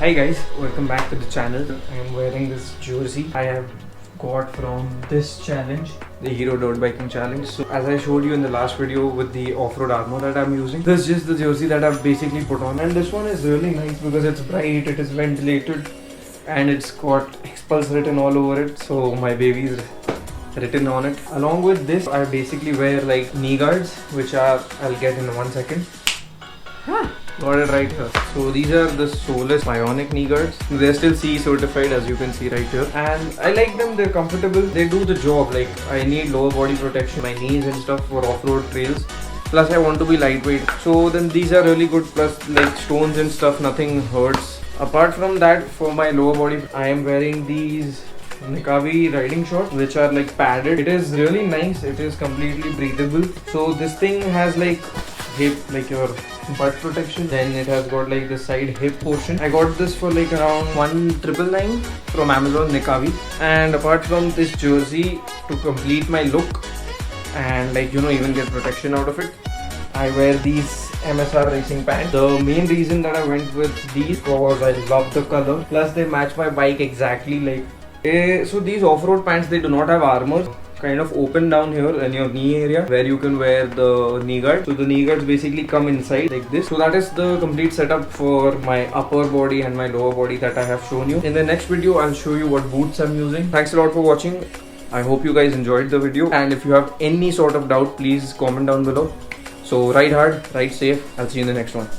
Hi guys, welcome back to the channel. I am wearing this jersey I have got from this challenge, the Hero Dirt Biking Challenge. So as I showed you in the last video with the off-road armor that I'm using, this is just the jersey that I've basically put on, and this one is really nice because it's bright, it is ventilated, and it's got xpulse written all over it, so my baby is written on it. Along with this, I basically wear like knee guards, which I'll get in 1 second. Got it right here. So these are the soleless bionic knee guards. They're still CE certified, as you can see right here, and I like them. They're comfortable, they do the job. Like, I need lower body protection, my knees and stuff for off-road trails, plus I want to be lightweight, so then these are really good. Plus, like stones and stuff, nothing hurts. Apart from that, for my lower body, I am wearing these Nikavi riding shorts, which are like padded. It is really nice, it is completely breathable. So this thing has like hip, like your butt protection, then it has got like the side hip portion. I got this for like around 1,999 from Amazon, Nikavi. And apart from this jersey, to complete my look and like even get protection out of it, I wear these MSR racing pants. The main reason that I went with these was I love the color, plus they match my bike exactly. Like so these off-road pants, they do not have armor, kind of open down here in your knee area where you can wear the knee guard. So the knee guards basically come inside like this. So that is the complete setup for my upper body and my lower body that I have shown you. In the next video, I'll show you what boots I'm using. Thanks a lot for watching. I hope you guys enjoyed the video, and if you have any sort of doubt, please comment down below. So ride hard, ride safe. I'll see you in the next one.